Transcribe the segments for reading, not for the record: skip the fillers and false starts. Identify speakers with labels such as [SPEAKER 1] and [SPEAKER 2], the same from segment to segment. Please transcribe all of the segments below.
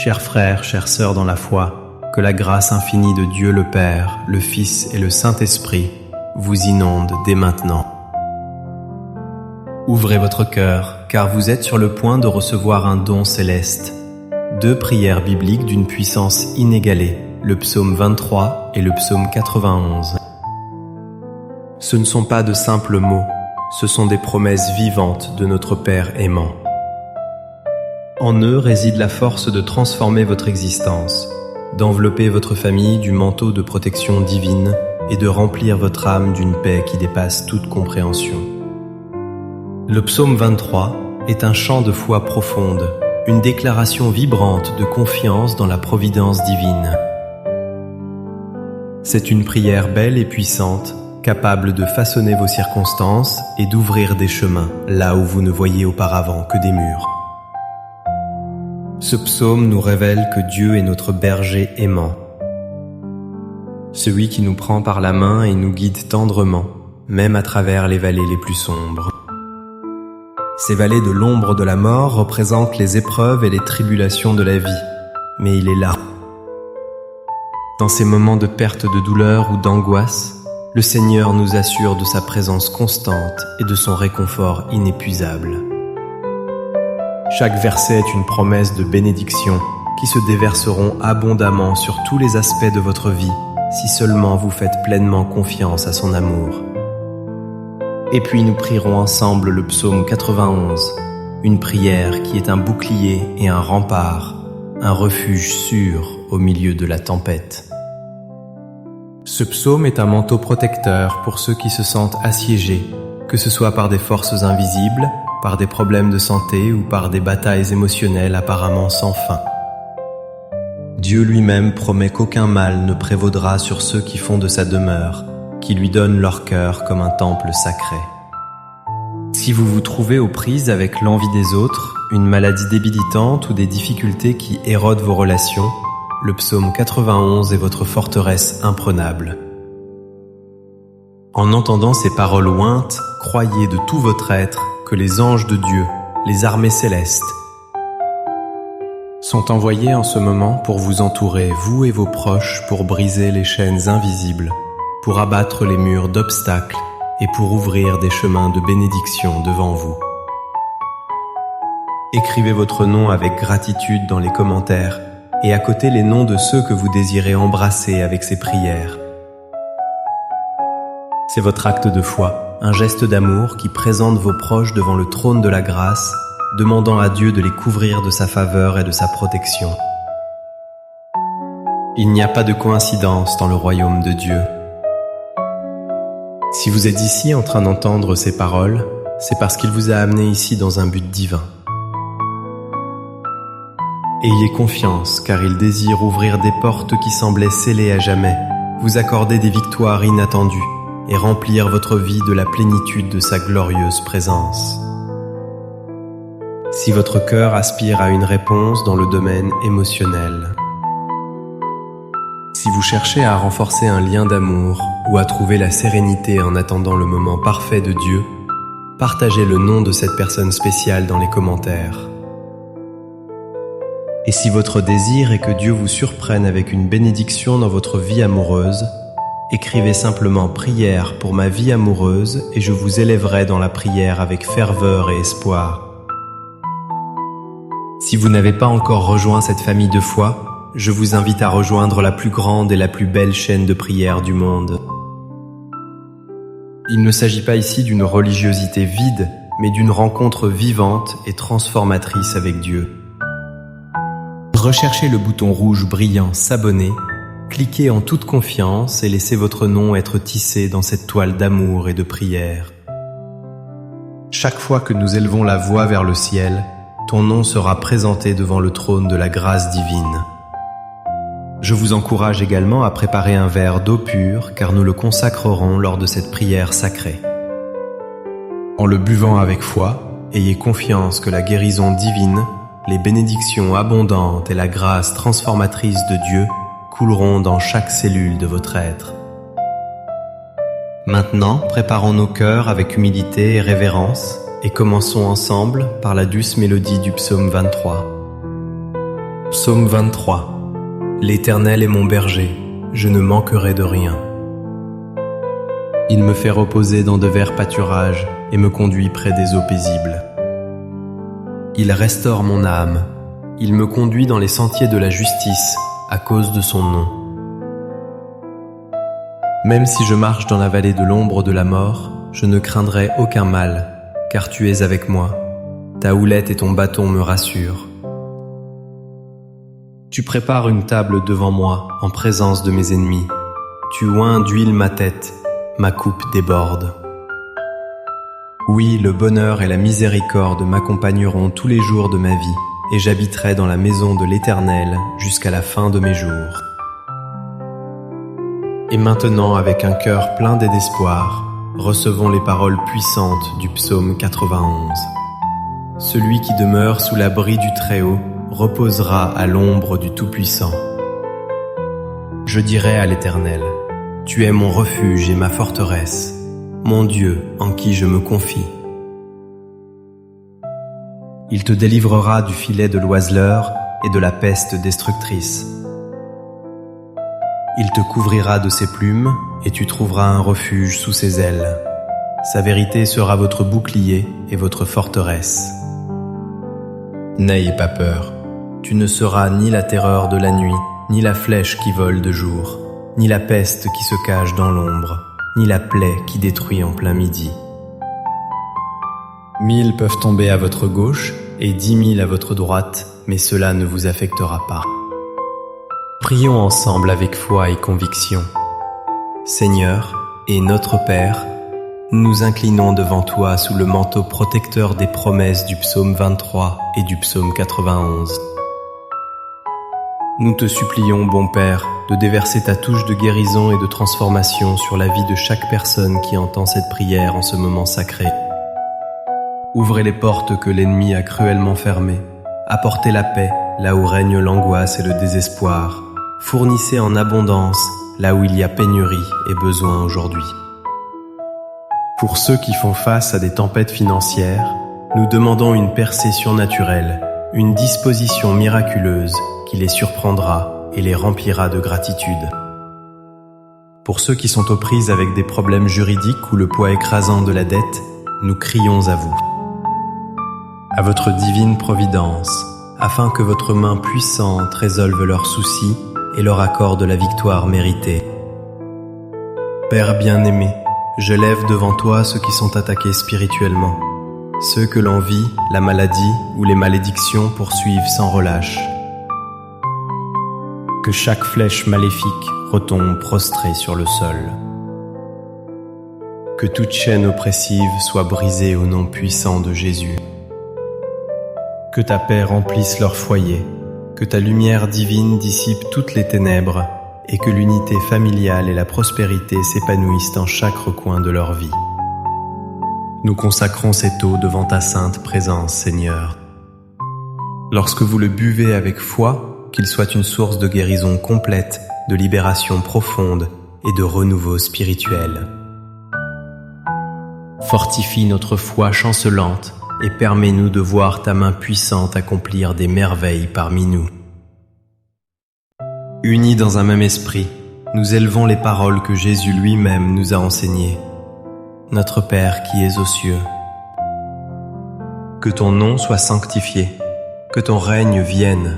[SPEAKER 1] Chers frères, chères sœurs dans la foi, que la grâce infinie de Dieu le Père, le Fils et le Saint-Esprit vous inonde dès maintenant. Ouvrez votre cœur, car vous êtes sur le point de recevoir un don céleste. 2 prières bibliques d'une puissance inégalée, le psaume 23 et le psaume 91. Ce ne sont pas de simples mots, ce sont des promesses vivantes de notre Père aimant. En eux réside la force de transformer votre existence, d'envelopper votre famille du manteau de protection divine et de remplir votre âme d'une paix qui dépasse toute compréhension. Le psaume 23 est un chant de foi profonde, une déclaration vibrante de confiance dans la providence divine. C'est une prière belle et puissante, capable de façonner vos circonstances et d'ouvrir des chemins là où vous ne voyez auparavant que des murs. Ce psaume nous révèle que Dieu est notre berger aimant, celui qui nous prend par la main et nous guide tendrement, même à travers les vallées les plus sombres. Ces vallées de l'ombre de la mort représentent les épreuves et les tribulations de la vie, mais il est là. Dans ces moments de perte de douleur ou d'angoisse, le Seigneur nous assure de sa présence constante et de son réconfort inépuisable. Chaque verset est une promesse de bénédiction qui se déverseront abondamment sur tous les aspects de votre vie si seulement vous faites pleinement confiance à son amour. Et puis nous prierons ensemble le psaume 91, une prière qui est un bouclier et un rempart, un refuge sûr au milieu de la tempête. Ce psaume est un manteau protecteur pour ceux qui se sentent assiégés, que ce soit par des forces invisibles, par des problèmes de santé ou par des batailles émotionnelles apparemment sans fin. Dieu lui-même promet qu'aucun mal ne prévaudra sur ceux qui font de sa demeure, qui lui donnent leur cœur comme un temple sacré. Si vous vous trouvez aux prises avec l'envie des autres, une maladie débilitante ou des difficultés qui érodent vos relations, le psaume 91 est votre forteresse imprenable. En entendant ces paroles ointes, croyez de tout votre être que les anges de Dieu, les armées célestes, sont envoyés en ce moment pour vous entourer, vous et vos proches, pour briser les chaînes invisibles, pour abattre les murs d'obstacles et pour ouvrir des chemins de bénédiction devant vous. Écrivez votre nom avec gratitude dans les commentaires et à côté les noms de ceux que vous désirez embrasser avec ces prières. C'est votre acte de foi, un geste d'amour qui présente vos proches devant le trône de la grâce, demandant à Dieu de les couvrir de sa faveur et de sa protection. Il n'y a pas de coïncidence dans le royaume de Dieu. Si vous êtes ici en train d'entendre ces paroles, c'est parce qu'il vous a amené ici dans un but divin. Ayez confiance, car il désire ouvrir des portes qui semblaient scellées à jamais, vous accorder des victoires inattendues et remplir votre vie de la plénitude de sa glorieuse présence. Si votre cœur aspire à une réponse dans le domaine émotionnel, si vous cherchez à renforcer un lien d'amour ou à trouver la sérénité en attendant le moment parfait de Dieu, partagez le nom de cette personne spéciale dans les commentaires. Et si votre désir est que Dieu vous surprenne avec une bénédiction dans votre vie amoureuse, écrivez simplement « Prière pour ma vie amoureuse » et je vous élèverai dans la prière avec ferveur et espoir. Si vous n'avez pas encore rejoint cette famille de foi, je vous invite à rejoindre la plus grande et la plus belle chaîne de prière du monde. Il ne s'agit pas ici d'une religiosité vide, mais d'une rencontre vivante et transformatrice avec Dieu. Recherchez le bouton rouge brillant « S'abonner », cliquez en toute confiance et laissez votre nom être tissé dans cette toile d'amour et de prière. Chaque fois que nous élevons la voix vers le ciel, ton nom sera présenté devant le trône de la grâce divine. Je vous encourage également à préparer un verre d'eau pure car nous le consacrerons lors de cette prière sacrée. En le buvant avec foi, ayez confiance que la guérison divine, les bénédictions abondantes et la grâce transformatrice de Dieu couleront dans chaque cellule de votre être. Maintenant, préparons nos cœurs avec humilité et révérence et commençons ensemble par la douce mélodie du psaume 23. Psaume 23. L'Éternel est mon berger, je ne manquerai de rien. Il me fait reposer dans de verts pâturages et me conduit près des eaux paisibles. Il restaure mon âme, il me conduit dans les sentiers de la justice à cause de son nom. Même si je marche dans la vallée de l'ombre de la mort, je ne craindrai aucun mal, car tu es avec moi. Ta houlette et ton bâton me rassurent. Tu prépares une table devant moi en présence de mes ennemis. Tu oins d'huile ma tête, ma coupe déborde. Oui, le bonheur et la miséricorde m'accompagneront tous les jours de ma vie, et j'habiterai dans la maison de l'Éternel jusqu'à la fin de mes jours. Et maintenant, avec un cœur plein d'espoir, recevons les paroles puissantes du psaume 91. Celui qui demeure sous l'abri du Très-Haut reposera à l'ombre du Tout-Puissant. Je dirai à l'Éternel, tu es mon refuge et ma forteresse, mon Dieu en qui je me confie. Il te délivrera du filet de l'oiseleur et de la peste destructrice. Il te couvrira de ses plumes et tu trouveras un refuge sous ses ailes. Sa vérité sera votre bouclier et votre forteresse. N'ayez pas peur, tu ne seras ni la terreur de la nuit, ni la flèche qui vole de jour, ni la peste qui se cache dans l'ombre, ni la plaie qui détruit en plein midi. 1000 peuvent tomber à votre gauche et 10 000 à votre droite, mais cela ne vous affectera pas. Prions ensemble avec foi et conviction. Seigneur et notre Père, nous nous inclinons devant toi sous le manteau protecteur des promesses du psaume 23 et du psaume 91. Nous te supplions, bon Père, de déverser ta touche de guérison et de transformation sur la vie de chaque personne qui entend cette prière en ce moment sacré. Ouvrez les portes que l'ennemi a cruellement fermées. Apportez la paix là où règne l'angoisse et le désespoir. Fournissez en abondance là où il y a pénurie et besoin aujourd'hui. Pour ceux qui font face à des tempêtes financières, nous demandons une percée surnaturelle, une disposition miraculeuse qui les surprendra et les remplira de gratitude. Pour ceux qui sont aux prises avec des problèmes juridiques ou le poids écrasant de la dette, nous crions à vous. À votre divine providence, afin que votre main puissante résolve leurs soucis et leur accorde la victoire méritée. Père bien-aimé, je lève devant toi ceux qui sont attaqués spirituellement, ceux que l'envie, la maladie ou les malédictions poursuivent sans relâche. Que chaque flèche maléfique retombe prostrée sur le sol. Que toute chaîne oppressive soit brisée au nom puissant de Jésus. Que ta paix remplisse leur foyer, que ta lumière divine dissipe toutes les ténèbres et que l'unité familiale et la prospérité s'épanouissent en chaque recoin de leur vie. Nous consacrons cette eau devant ta sainte présence, Seigneur. Lorsque vous le buvez avec foi, qu'il soit une source de guérison complète, de libération profonde et de renouveau spirituel. Fortifie notre foi chancelante et permets-nous de voir ta main puissante accomplir des merveilles parmi nous. Unis dans un même esprit, nous élevons les paroles que Jésus lui-même nous a enseignées. Notre Père qui es aux cieux, que ton nom soit sanctifié, que ton règne vienne,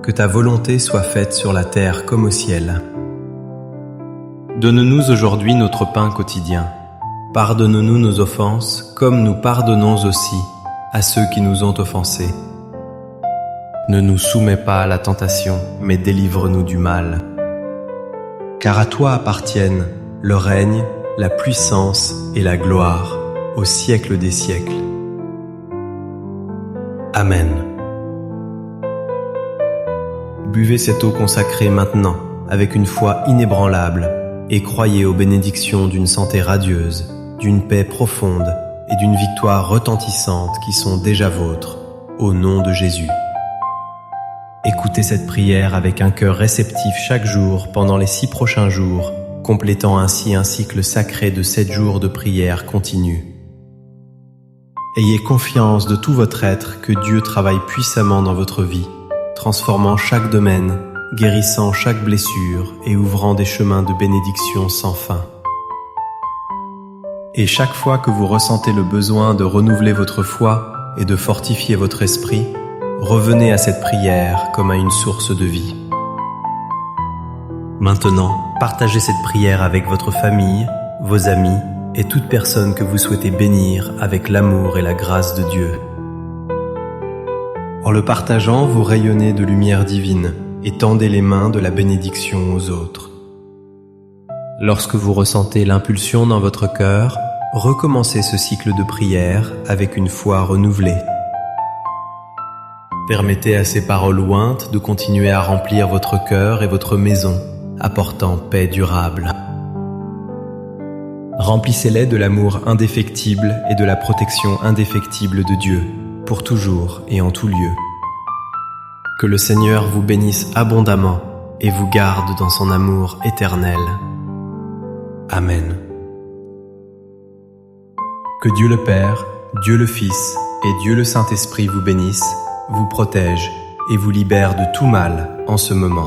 [SPEAKER 1] que ta volonté soit faite sur la terre comme au ciel. Donne-nous aujourd'hui notre pain quotidien. Pardonne-nous nos offenses, comme nous pardonnons aussi à ceux qui nous ont offensés. Ne nous soumets pas à la tentation, mais délivre-nous du mal. Car à toi appartiennent le règne, la puissance et la gloire, au siècle des siècles. Amen. Buvez cette eau consacrée maintenant, avec une foi inébranlable, et croyez aux bénédictions d'une santé radieuse, d'une paix profonde et d'une victoire retentissante qui sont déjà vôtres, au nom de Jésus. Écoutez cette prière avec un cœur réceptif chaque jour pendant les 6 prochains jours, complétant ainsi un cycle sacré de 7 jours de prière continue. Ayez confiance de tout votre être que Dieu travaille puissamment dans votre vie, transformant chaque domaine, guérissant chaque blessure et ouvrant des chemins de bénédiction sans fin. Et chaque fois que vous ressentez le besoin de renouveler votre foi et de fortifier votre esprit, revenez à cette prière comme à une source de vie. Maintenant, partagez cette prière avec votre famille, vos amis et toute personne que vous souhaitez bénir avec l'amour et la grâce de Dieu. En le partageant, vous rayonnez de lumière divine et tendez les mains de la bénédiction aux autres. Lorsque vous ressentez l'impulsion dans votre cœur, recommencez ce cycle de prière avec une foi renouvelée. Permettez à ces paroles ointes de continuer à remplir votre cœur et votre maison, apportant paix durable. Remplissez-les de l'amour indéfectible et de la protection indéfectible de Dieu, pour toujours et en tout lieu. Que le Seigneur vous bénisse abondamment et vous garde dans son amour éternel. Amen. Que Dieu le Père, Dieu le Fils et Dieu le Saint-Esprit vous bénissent, vous protègent et vous libèrent de tout mal en ce moment.